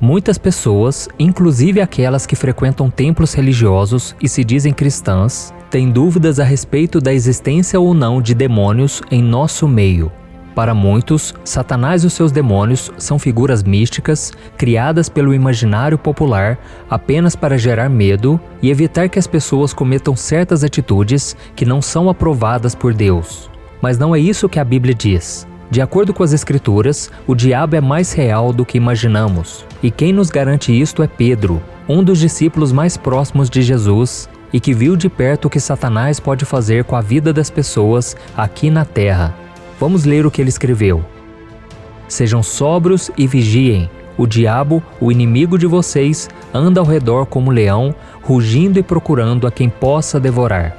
Muitas pessoas, inclusive aquelas que frequentam templos religiosos e se dizem cristãs, têm dúvidas a respeito da existência ou não de demônios em nosso meio. Para muitos, Satanás e os seus demônios são figuras místicas criadas pelo imaginário popular apenas para gerar medo e evitar que as pessoas cometam certas atitudes que não são aprovadas por Deus. Mas não é isso que a Bíblia diz. De acordo com as Escrituras, o diabo é mais real do que imaginamos. E quem nos garante isto é Pedro, um dos discípulos mais próximos de Jesus e que viu de perto o que Satanás pode fazer com a vida das pessoas aqui na terra. Vamos ler o que ele escreveu. Sejam sóbrios e vigiem. O diabo, o inimigo de vocês, anda ao redor como um leão, rugindo e procurando a quem possa devorar.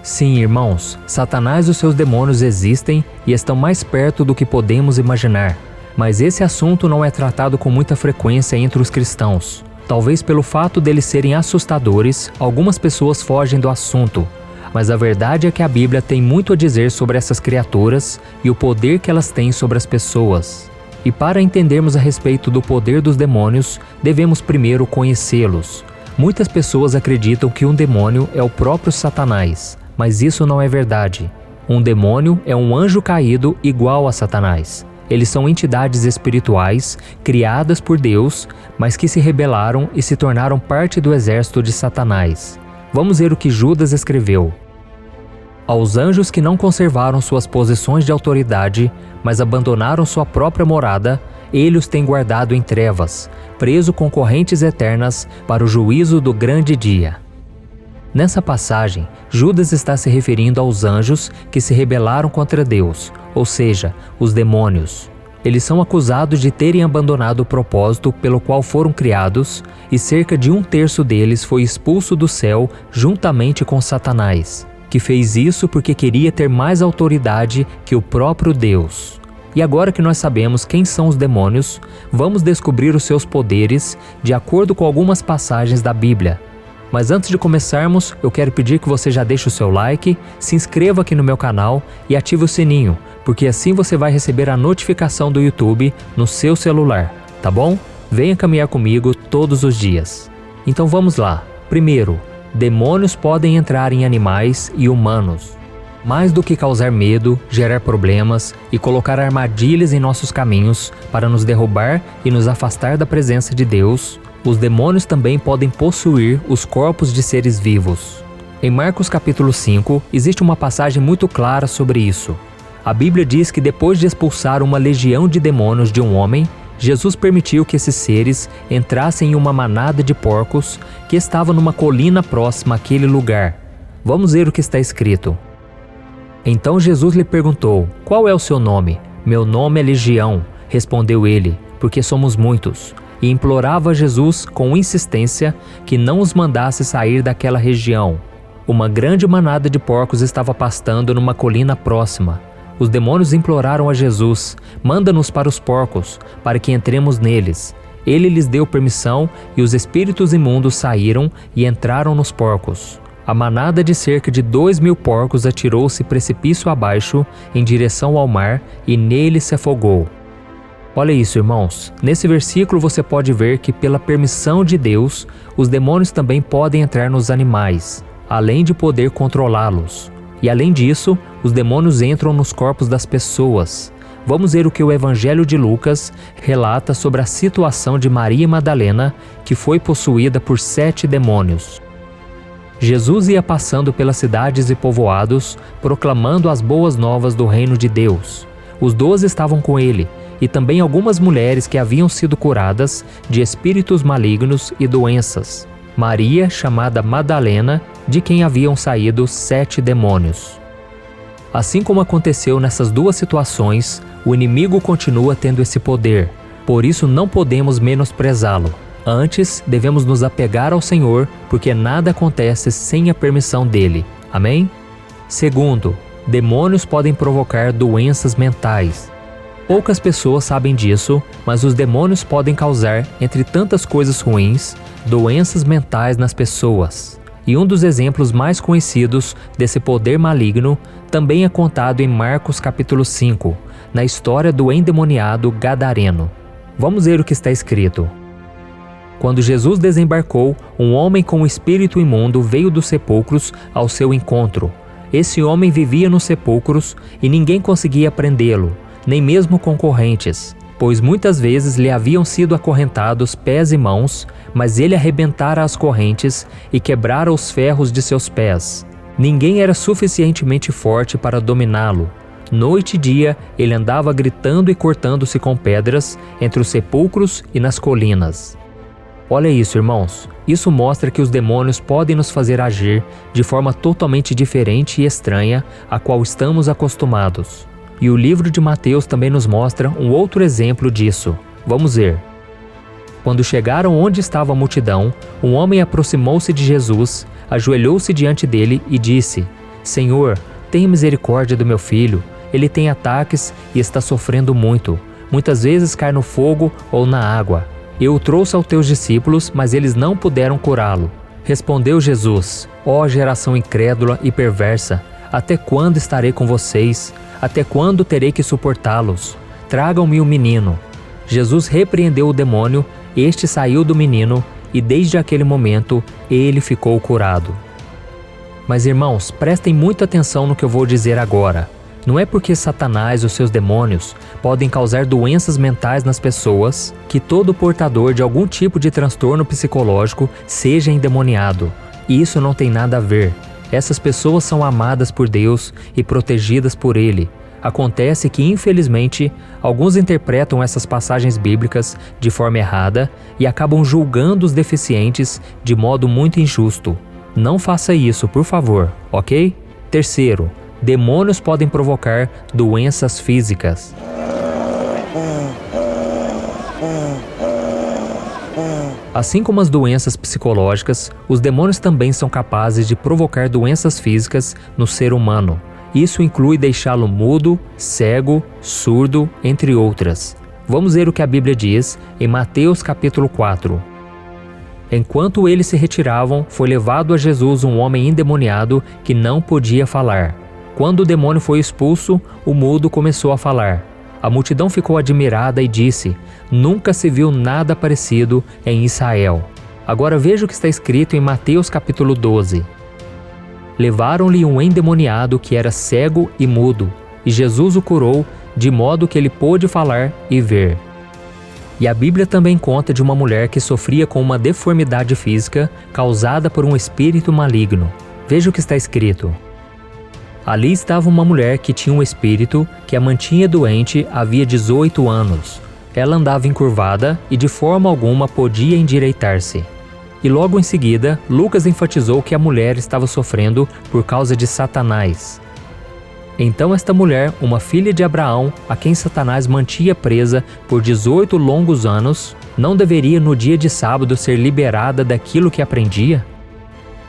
Sim, irmãos, Satanás e os seus demônios existem e estão mais perto do que podemos imaginar. Mas esse assunto não é tratado com muita frequência entre os cristãos. Talvez pelo fato deles serem assustadores, algumas pessoas fogem do assunto. Mas a verdade é que a Bíblia tem muito a dizer sobre essas criaturas e o poder que elas têm sobre as pessoas. E para entendermos a respeito do poder dos demônios, devemos primeiro conhecê-los. Muitas pessoas acreditam que um demônio é o próprio Satanás, mas isso não é verdade. Um demônio é um anjo caído igual a Satanás. Eles são entidades espirituais criadas por Deus, mas que se rebelaram e se tornaram parte do exército de Satanás. Vamos ver o que Judas escreveu. Aos anjos que não conservaram suas posições de autoridade, mas abandonaram sua própria morada, ele os tem guardado em trevas, preso com correntes eternas para o juízo do grande dia. Nessa passagem, Judas está se referindo aos anjos que se rebelaram contra Deus, ou seja, os demônios. Eles são acusados de terem abandonado o propósito pelo qual foram criados, e cerca de 1/3 deles foi expulso do céu juntamente com Satanás, que fez isso porque queria ter mais autoridade que o próprio Deus. E agora que nós sabemos quem são os demônios, vamos descobrir os seus poderes de acordo com algumas passagens da Bíblia. Mas antes de começarmos, eu quero pedir que você já deixe o seu like, se inscreva aqui no meu canal e ative o sininho, porque assim você vai receber a notificação do YouTube no seu celular, tá bom? Venha caminhar comigo todos os dias. Então vamos lá. Primeiro, demônios podem entrar em animais e humanos. Mais do que causar medo, gerar problemas e colocar armadilhas em nossos caminhos para nos derrubar e nos afastar da presença de Deus, os demônios também podem possuir os corpos de seres vivos. Em Marcos capítulo 5, existe uma passagem muito clara sobre isso. A Bíblia diz que depois de expulsar uma legião de demônios de um homem, Jesus permitiu que esses seres entrassem em uma manada de porcos que estava numa colina próxima àquele lugar. Vamos ver o que está escrito. Então Jesus lhe perguntou: "Qual é o seu nome?" "Meu nome é Legião", respondeu ele, "porque somos muitos." E implorava a Jesus com insistência que não os mandasse sair daquela região. Uma grande manada de porcos estava pastando numa colina próxima. Os demônios imploraram a Jesus: "Manda-nos para os porcos, para que entremos neles." Ele lhes deu permissão e os espíritos imundos saíram e entraram nos porcos. A manada de cerca de 2.000 porcos atirou-se precipício abaixo em direção ao mar e nele se afogou. Olha isso, irmãos. Nesse versículo você pode ver que pela permissão de Deus, os demônios também podem entrar nos animais, além de poder controlá-los. E além disso, os demônios entram nos corpos das pessoas. Vamos ver o que o Evangelho de Lucas relata sobre a situação de Maria Madalena, que foi possuída por 7 demônios. Jesus ia passando pelas cidades e povoados, proclamando as boas novas do reino de Deus. Os 12 estavam com ele, e também algumas mulheres que haviam sido curadas de espíritos malignos e doenças. Maria, chamada Madalena, de quem haviam saído 7 demônios. Assim como aconteceu nessas duas situações, o inimigo continua tendo esse poder, por isso não podemos menosprezá-lo. Antes, devemos nos apegar ao Senhor, porque nada acontece sem a permissão dele. Amém? Segundo, demônios podem provocar doenças mentais. Poucas pessoas sabem disso, mas os demônios podem causar, entre tantas coisas ruins, doenças mentais nas pessoas. E um dos exemplos mais conhecidos desse poder maligno também é contado em Marcos capítulo 5, na história do endemoniado Gadareno. Vamos ver o que está escrito. Quando Jesus desembarcou, um homem com um espírito imundo veio dos sepulcros ao seu encontro. Esse homem vivia nos sepulcros e ninguém conseguia prendê-lo, nem mesmo concorrentes, pois muitas vezes lhe haviam sido acorrentados pés e mãos, mas ele arrebentara as correntes e quebrara os ferros de seus pés. Ninguém era suficientemente forte para dominá-lo. Noite e dia ele andava gritando e cortando-se com pedras entre os sepulcros e nas colinas. Olha isso, irmãos. Isso mostra que os demônios podem nos fazer agir de forma totalmente diferente e estranha à qual estamos acostumados. E o livro de Mateus também nos mostra um outro exemplo disso. Vamos ver. Quando chegaram onde estava a multidão, um homem aproximou-se de Jesus, ajoelhou-se diante dele e disse: Senhor, tenha misericórdia do meu filho. Ele tem ataques e está sofrendo muito. Muitas vezes cai no fogo ou na água. Eu o trouxe aos teus discípulos, mas eles não puderam curá-lo. Respondeu Jesus: Ó geração incrédula e perversa, até quando estarei com vocês? Até quando terei que suportá-los? Tragam-me o menino. Jesus repreendeu o demônio, este saiu do menino, e desde aquele momento ele ficou curado. Mas irmãos, prestem muita atenção no que eu vou dizer agora. Não é porque Satanás e os seus demônios podem causar doenças mentais nas pessoas que todo portador de algum tipo de transtorno psicológico seja endemoniado. E isso não tem nada a ver. Essas pessoas são amadas por Deus e protegidas por Ele. Acontece que, infelizmente, alguns interpretam essas passagens bíblicas de forma errada e acabam julgando os deficientes de modo muito injusto. Não faça isso, por favor, ok? Terceiro, demônios podem provocar doenças físicas. Assim como as doenças psicológicas, os demônios também são capazes de provocar doenças físicas no ser humano. Isso inclui deixá-lo mudo, cego, surdo, entre outras. Vamos ver o que a Bíblia diz em Mateus capítulo 4. Enquanto eles se retiravam, foi levado a Jesus um homem endemoniado que não podia falar. Quando o demônio foi expulso, o mudo começou a falar. A multidão ficou admirada e disse: Nunca se viu nada parecido em Israel. Agora veja o que está escrito em Mateus capítulo 12. Levaram-lhe um endemoniado que era cego e mudo, e Jesus o curou, de modo que ele pôde falar e ver. E a Bíblia também conta de uma mulher que sofria com uma deformidade física causada por um espírito maligno. Veja o que está escrito. Ali estava uma mulher que tinha um espírito que a mantinha doente havia 18 anos. Ela andava encurvada e de forma alguma podia endireitar-se. E logo em seguida, Lucas enfatizou que a mulher estava sofrendo por causa de Satanás. Então esta mulher, uma filha de Abraão, a quem Satanás mantinha presa por 18 longos anos, não deveria no dia de sábado ser liberada daquilo que aprendia?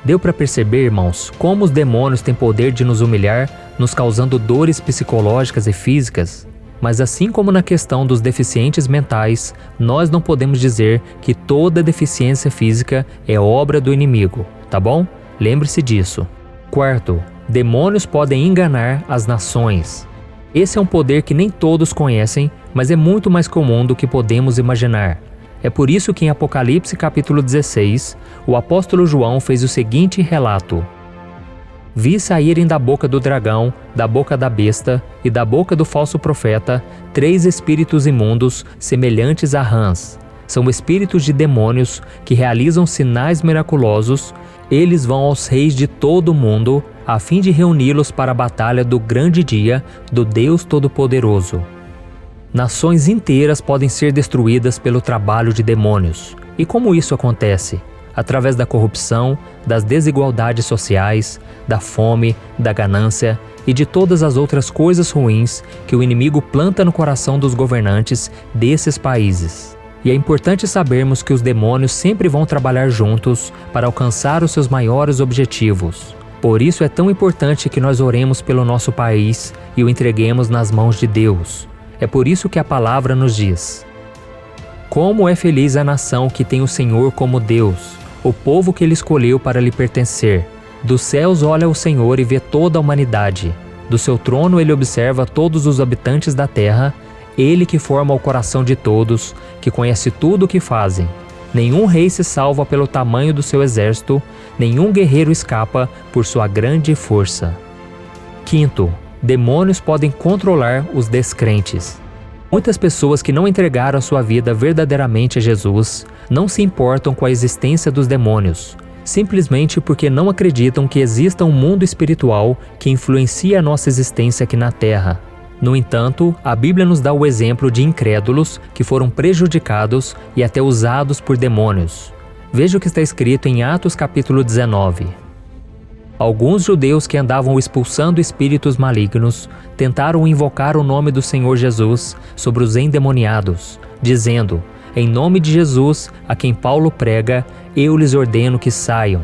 Deu para perceber, irmãos, como os demônios têm poder de nos humilhar, nos causando dores psicológicas e físicas? Mas assim como na questão dos deficientes mentais, nós não podemos dizer que toda deficiência física é obra do inimigo, tá bom? Lembre-se disso. Quarto, demônios podem enganar as nações. Esse é um poder que nem todos conhecem, mas é muito mais comum do que podemos imaginar. É por isso que em Apocalipse capítulo 16, o apóstolo João fez o seguinte relato. Vi saírem da boca do dragão, da boca da besta e da boca do falso profeta 3 espíritos imundos semelhantes a rãs. São espíritos de demônios que realizam sinais miraculosos. Eles vão aos reis de todo o mundo a fim de reuni-los para a batalha do grande dia do Deus Todo-Poderoso. Nações inteiras podem ser destruídas pelo trabalho de demônios. E como isso acontece? Através da corrupção, das desigualdades sociais, da fome, da ganância e de todas as outras coisas ruins que o inimigo planta no coração dos governantes desses países. E é importante sabermos que os demônios sempre vão trabalhar juntos para alcançar os seus maiores objetivos. Por isso é tão importante que nós oremos pelo nosso país e o entreguemos nas mãos de Deus. É por isso que a palavra nos diz: Como é feliz a nação que tem o Senhor como Deus, o povo que ele escolheu para lhe pertencer. Dos céus olha o Senhor e vê toda a humanidade. Do seu trono ele observa todos os habitantes da terra. Ele que forma o coração de todos, que conhece tudo o que fazem. Nenhum rei se salva pelo tamanho do seu exército, nenhum guerreiro escapa por sua grande força. Quinto, demônios podem controlar os descrentes. Muitas pessoas que não entregaram sua vida verdadeiramente a Jesus não se importam com a existência dos demônios, simplesmente porque não acreditam que exista um mundo espiritual que influencia a nossa existência aqui na Terra. No entanto, a Bíblia nos dá o exemplo de incrédulos que foram prejudicados e até usados por demônios. Veja o que está escrito em Atos capítulo 19. Alguns judeus que andavam expulsando espíritos malignos tentaram invocar o nome do Senhor Jesus sobre os endemoniados, dizendo: "Em nome de Jesus, a quem Paulo prega, eu lhes ordeno que saiam."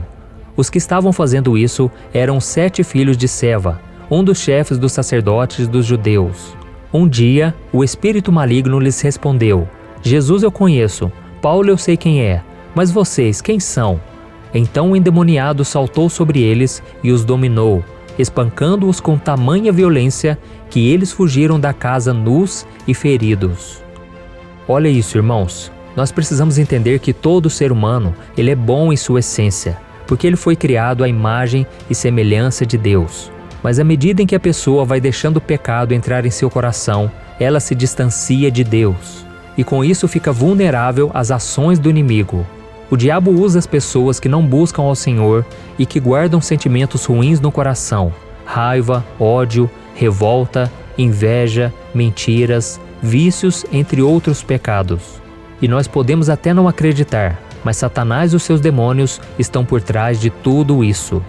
Os que estavam fazendo isso eram 7 filhos de Seva, um dos chefes dos sacerdotes dos judeus. Um dia, o espírito maligno lhes respondeu: "Jesus eu conheço, Paulo eu sei quem é, mas vocês quem são?" Então o endemoniado saltou sobre eles e os dominou, espancando-os com tamanha violência que eles fugiram da casa nus e feridos. Olha isso, irmãos. Nós precisamos entender que todo ser humano, ele é bom em sua essência, porque ele foi criado à imagem e semelhança de Deus. Mas à medida em que a pessoa vai deixando o pecado entrar em seu coração, ela se distancia de Deus. E com isso fica vulnerável às ações do inimigo. O diabo usa as pessoas que não buscam ao Senhor e que guardam sentimentos ruins no coração: raiva, ódio, revolta, inveja, mentiras, vícios, entre outros pecados. E nós podemos até não acreditar, mas Satanás e os seus demônios estão por trás de tudo isso.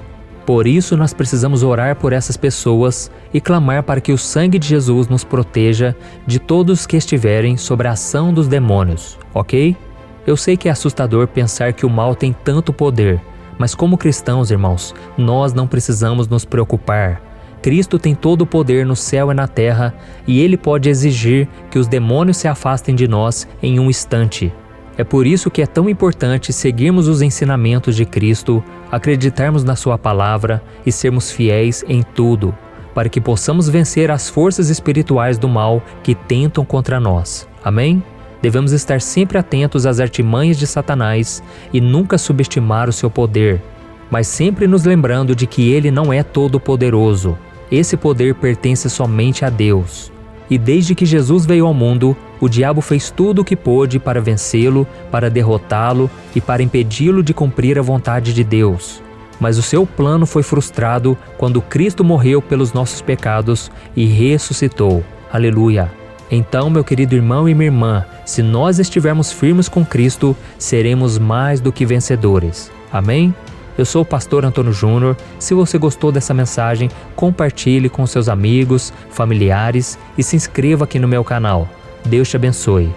Por isso nós precisamos orar por essas pessoas e clamar para que o sangue de Jesus nos proteja de todos que estiverem sob a ação dos demônios, ok? Eu sei que é assustador pensar que o mal tem tanto poder, mas como cristãos, irmãos, nós não precisamos nos preocupar. Cristo tem todo o poder no céu e na terra e Ele pode exigir que os demônios se afastem de nós em um instante. É por isso que é tão importante seguirmos os ensinamentos de Cristo, acreditarmos na Sua palavra e sermos fiéis em tudo, para que possamos vencer as forças espirituais do mal que tentam contra nós. Amém? Devemos estar sempre atentos às artimanhas de Satanás e nunca subestimar o seu poder, mas sempre nos lembrando de que ele não é todo-poderoso. Esse poder pertence somente a Deus. E desde que Jesus veio ao mundo, o diabo fez tudo o que pôde para vencê-lo, para derrotá-lo e para impedi-lo de cumprir a vontade de Deus. Mas o seu plano foi frustrado quando Cristo morreu pelos nossos pecados e ressuscitou. Aleluia! Então, meu querido irmão e minha irmã, se nós estivermos firmes com Cristo, seremos mais do que vencedores. Amém? Eu sou o pastor Antônio Júnior. Se você gostou dessa mensagem, compartilhe com seus amigos, familiares e se inscreva aqui no meu canal. Deus te abençoe.